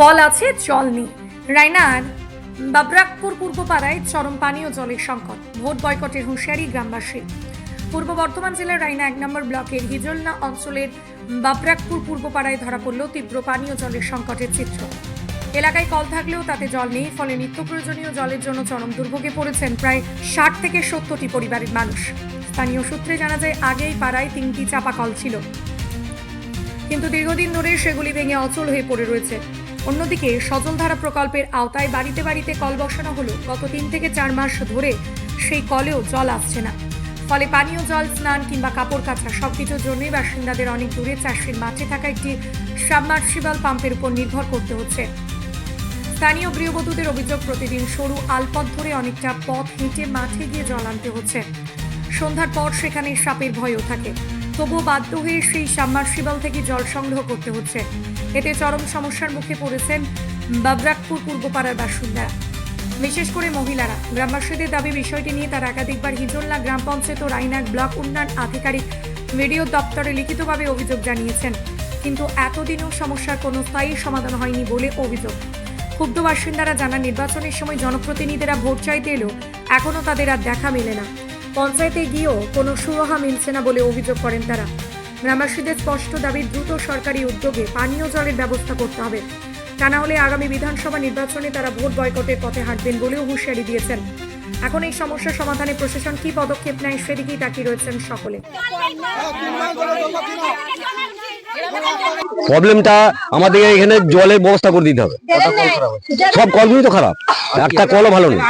Call আছে, জল নেই। রায়নার বাবরাকপুর পূর্বপাড়ায় চরম পানীয় জলের সংকট, ভোট বয়কটের হুঁশিয়ারি গ্রামবাসী। পূর্ব বর্ধমান জেলার রায়না 1 নম্বর ব্লকের হিজলনা অঞ্চলের বাবরাকপুর পূর্বপাড়ায় ধরা পড়ল তীব্র পানীয় জলের সংকটের চিত্র। এলাকায় কল থাকলেও তাতে জল নেই, ফলে নিত্য প্রয়োজনীয় জলের জন্য চরম দুর্ভোগে পড়েছেন প্রায় 60 থেকে 70টি পরিবারের মানুষ। স্থানীয় সূত্রে জানা যায়, আগেই পাড়ায় 3টি চাপা কল ছিল, কিন্তু দীর্ঘদিন ধরে সেগুলি ভেঙে অচল হয়ে পড়ে রয়েছে। অন্যদিকে সজলধারা প্রকল্পের আওতায় বাড়িতে বাড়িতে কল বসানো হলো, গত 3 থেকে 4 মাস ধরে সেই কলেও জল আসছে না। ফলে পানীয় জল, স্নান কিংবা কাপড় কাচা সবকিছুর জন্যই বাসিন্দাদের অনেক দূরে চাষের মাঠে থাকা একটি সাবমার্সিবল পাম্পের উপর নির্ভর করতে হচ্ছে। স্থানীয় গৃহবধূদের অভিযোগ, প্রতিদিন সরু আলপথ ধরে অনেকটা পথ হেঁটে মাঠে গিয়ে জল আনতে হচ্ছে। সন্ধ্যার পর সেখানে সাপের ভয়ও থাকে, তবুও বাধ্য হয়ে সেই সাবমার্সিবল থেকে জল সংগ্রহ করতে হচ্ছে। এতে চরম সমস্যার মুখে পড়েছেন বাবরাকপুর পূর্বপাড়ার বাসিন্দারা, বিশেষ করে মহিলারা। গ্রামবাসীদের দাবি, বিষয়টি নিয়ে তারা একাধিকবার হিজলনা গ্রাম পঞ্চায়েত ও রায়নার ব্লক উন্নয়ন আধিকারিক ভিডিও দপ্তরে লিখিতভাবে অভিযোগ জানিয়েছেন, কিন্তু এতদিনও সমস্যার কোনো স্থায়ী সমাধান হয়নি বলে অভিযোগ। ক্ষুব্ধ বাসিন্দারা জানান, নির্বাচনের সময় জনপ্রতিনিধিরা ভোট চাইতে এলেও এখনও তাদের আর দেখা মেলে না। পঞ্চায়েতে গিয়েও কোনো সুরাহা মিলছে না বলে অভিযোগ করেন তারা। গ্রামবাসীদের স্পষ্ট দাবি, দ্রুত সরকারি উদ্যোগে পানীয় জলের ব্যবস্থা করতে হবে, তা না হলে আগামী বিধানসভা নির্বাচনে তারা ভোট বয়কটের পথে হাঁটবেন বলেও হুঁশিয়ারি দিয়েছেন। এখন এই সমস্যা সমাধানে প্রশাসন কি পদক্ষেপ নেয় সেদিকেই তাকিয়ে রয়েছেন সকলে। প্রবলেমটা আমাদের এখানে জলের ব্যবস্থা করে দিতে হবে। সব কলগুলি তো খারাপ, একটা কলও ভালো নেই।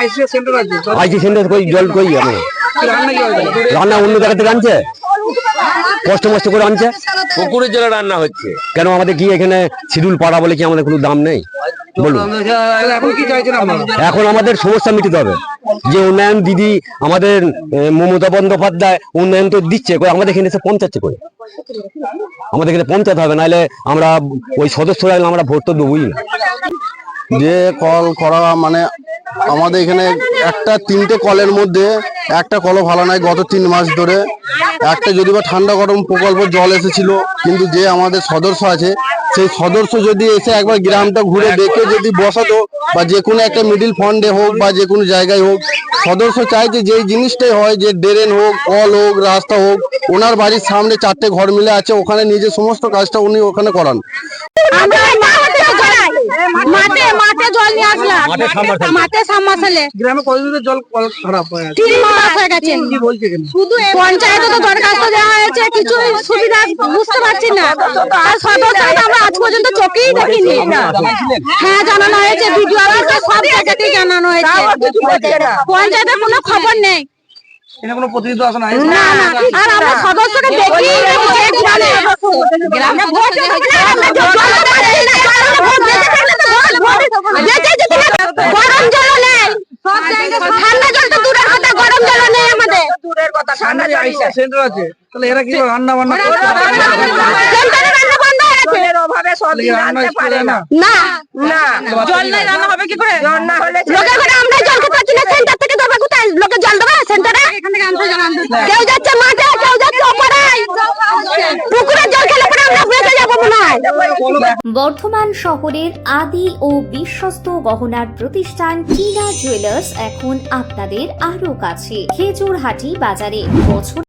আইসি সেন্টার কই জল কই, আমি রান্না অন্য জায়গা থেকে আনছে, কষ্ট মষ্ট করে আনছে, পুকুরের জলে রান্না হচ্ছে। কেন আমাদের কি এখানে শিডিউল পাড়া বলে কি আমাদের কোনো দাম নেই? বলুন, এখন আমাদের সমস্যা মিটাতে হবে। যে উন্নয়ন দিদি আমাদের মমতা বন্দ্যোপাধ্যায় উন্নয়ন তো দিচ্ছে, আমাদের এখানে এসে পৌঁছাচ্ছে করে, আমাদের এখানে পৌঁছাতে হবে, নাহলে আমরা ওই সদস্যরা আমরা ভোট তো দেবই না। যে কল করা মানে আমাদের এখানে একটা 3টে কলের মধ্যে একটা কলও ভালো নাই। গত 3 মাস ধরে একটা যদি বা ঠান্ডা গরম প্রকল্প জল এসেছিল, কিন্তু যে আমাদের সদস্য আছে সেই সদস্য যদি এসে একবার গ্রামটা ঘুরে দেখে যদি বসাতো, বা যে কোনো একটা মিডিল ফান্ডে হোক বা যে কোনো জায়গায় হোক, সদস্য চাইছে যে জিনিসটাই হয়, যে ড্রেন হোক, কল হোক, রাস্তা হোক, ওনার বাড়ির সামনে 4টে ঘর মিলে আছে, ওখানে নিজে সমস্ত কাজটা উনি ওখানে করান। মাঠে জল নিয়ে আসলাম, মাঠে সাবমার্সিবলে গ্রামে কতদিন জল খারাপ হয়ে আছে? 3 মাস হয়ে গেছে। কি বলছে কেন? শুধু পঞ্চায়েতে তো দরখাস্ত দেওয়া হয়েছে, কিছু সুবিধা বুঝতে পারছি না। আর সদস্যরা আমরা আজ পর্যন্ত চোখেই দেখিনি। হ্যাঁ, জানানো হয়েছে, ভিডিও আছে, সব জায়গাতেই জানানো হয়েছে। পঞ্চায়েতের কোনো খবর নেই, এখানে কোনো প্রতিনিধি আসে না। না না, আর আমরা সদস্যকে দেখি গ্রামে ভোট গরম জল নেই, ঠান্ডা জল তো দূরের কথা, গরম জল নেই আমাদের। দূরের কথা, ঠান্ডা সেন্টার আছে, তাহলে এরা কি রান্না বান্না করে? সেন্টারে রান্না বন্ধ হয়েছে, অভাবে সবদিন আনতে পারে না। না না, জল নাই, রান্না হবে কি করে? রান্না হলে লোকের ঘরে আমরা জল খেতে পাচ্ছি না, সেন্টার থেকে দেবে কোথায়? লোকে জল দেবে সেন্টারে? কেউ যাচ্ছে মাঠে, কেউ যাচ্ছে ওপারে, পুকুরের জল খেলে পরে আমরা বেঁচে যাবো মনে হয়। বর্ধমান শহরের আদি ও বিশ্বস্ত গহনার প্রতিষ্ঠান টিনা জুয়েলার্স এখন আপনাদের আরো কাছে, খেজুরহাটি বাজারে। বছর